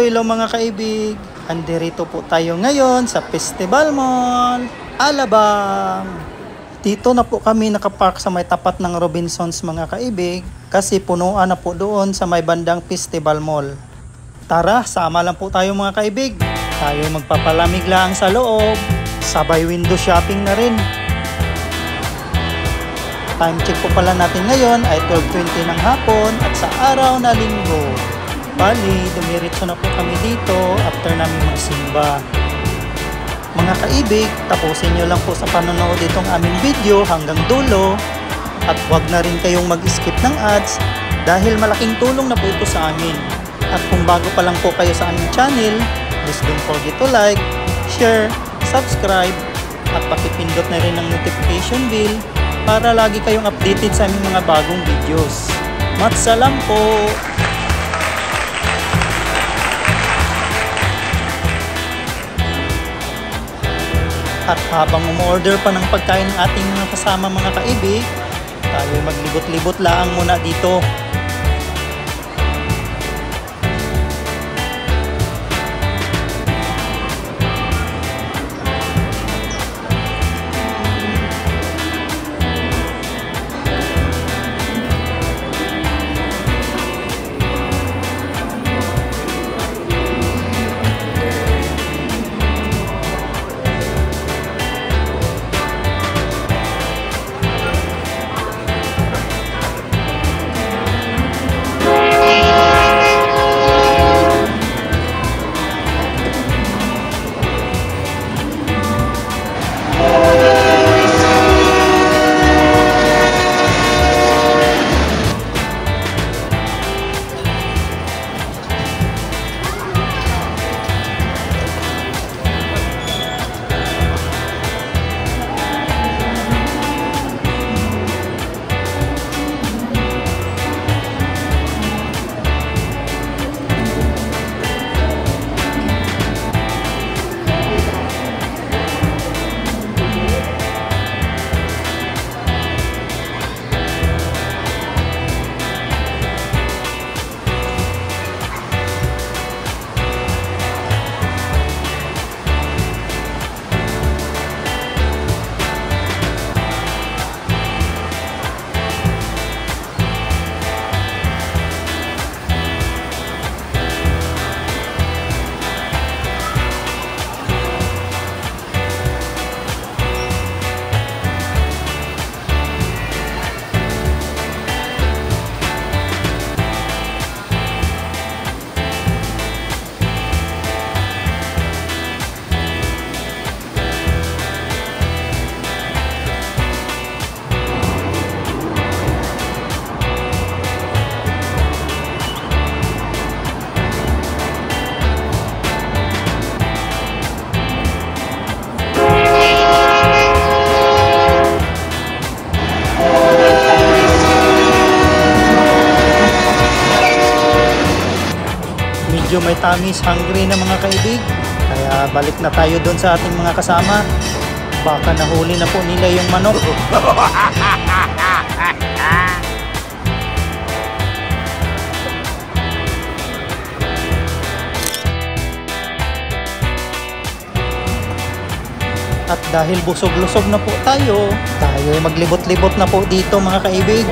Hello mga kaibig. Andirito po tayo ngayon sa Festival Mall, Alabang. Dito na po kami nakapark sa may tapat ng Robinsons mga kaibig kasi punuan na po doon sa may bandang Festival Mall. Tara, sama lang po tayo mga kaibig. Tayo magpapalamig lang sa loob. Sabay window shopping na rin. Time check po pala natin ngayon ay 12:20 ng hapon at sa araw na linggo. Bali, dumiretso na po kami dito after namin magsimba. Mga kaibig, tapusin nyo lang po sa panonood itong aming video hanggang dulo. At huwag na rin kayong mag-skip ng ads dahil malaking tulong na po ito sa amin. At kung bago pa lang po kayo sa aming channel, please don't forget to like, share, subscribe, at pakipindot na rin ang notification bell para lagi kayong updated sa aming mga bagong videos. Matsalam po! At habang umorder pa ng pagkain ng ating mga kasama mga kaibig, tayo maglibot-libot lang muna dito. Medyo may tamis, hungry na mga kaibig. Kaya balik na tayo doon sa ating mga kasama. Baka nahuli na po nila yung manok. At dahil busog-lusog na po tayo maglibot-libot na po dito mga kaibig.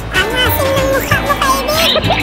Ang asin ng mukha mo, baby!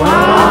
Wow!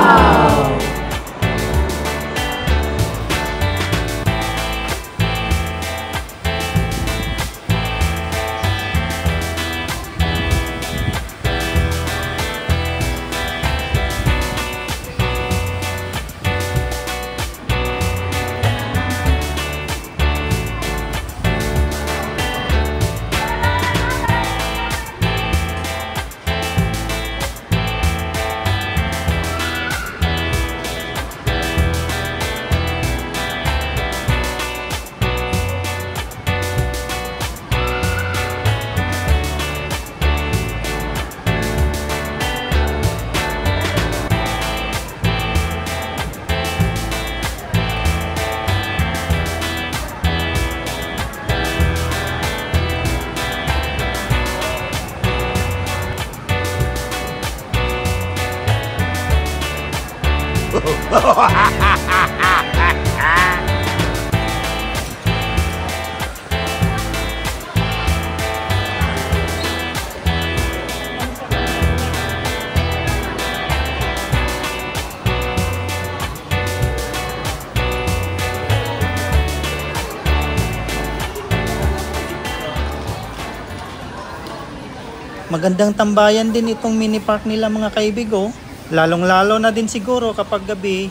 Magandang tambayan din itong mini park nila mga kaibigo. Lalong-lalo na din siguro kapag gabi.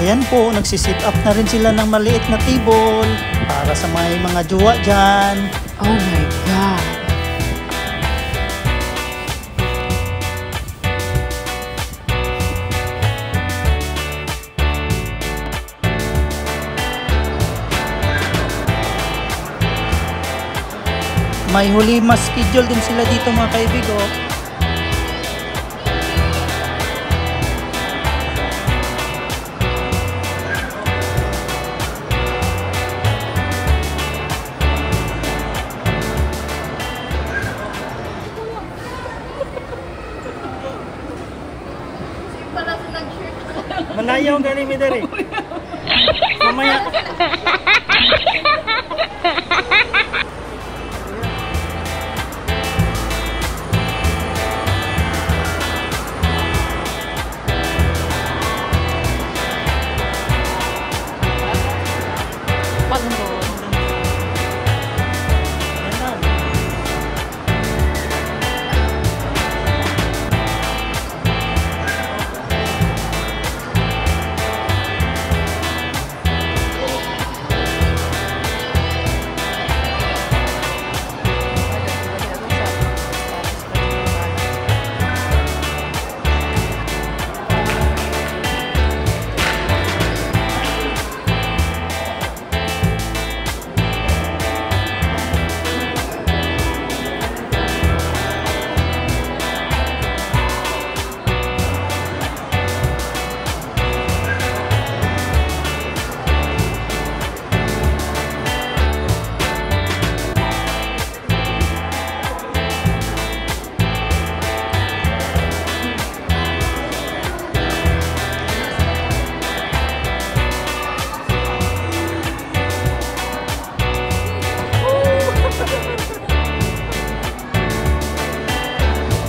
Ayan po, nagsisit up na rin sila ng maliit na table para sa mga jowa dyan. Oh my God! May huli mas schedule din sila dito mga kaibigo. Malayaw galing mi dere. Mamaya.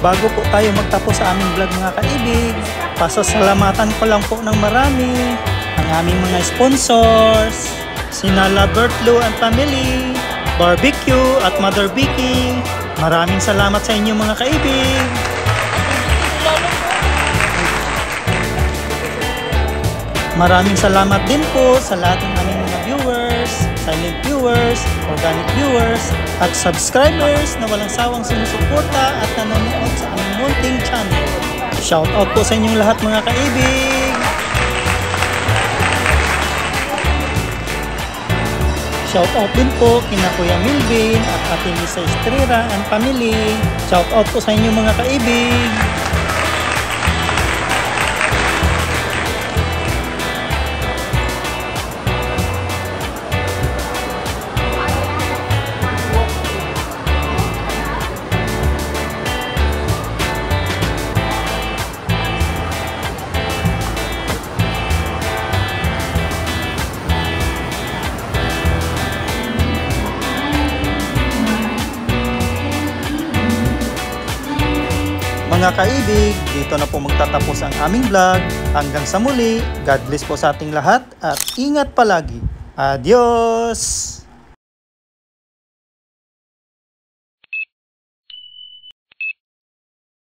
Bago po tayo magtapos sa aming vlog mga kaibig, pasasalamatan ko lang po ng marami ang aming mga sponsors, sina Bert Lou and Family, Barbecue at Mother Vicky. Maraming salamat sa inyo mga kaibig. Maraming salamat din po sa lahat ng aming mga viewers, silent viewers, organic viewers, at subscribers na walang sawang sumusuporta at nanonood sa aming munting channel. Shout out po sa inyong lahat mga kaibig! Shout out din po kina Kuya Milvin at Ate Lisa Estrera and family. Shout out po sa inyong mga kaibig! Mga kaibig, dito na po magtatapos ang aming vlog. Hanggang sa muli, God bless po sa ating lahat at ingat palagi. Adios!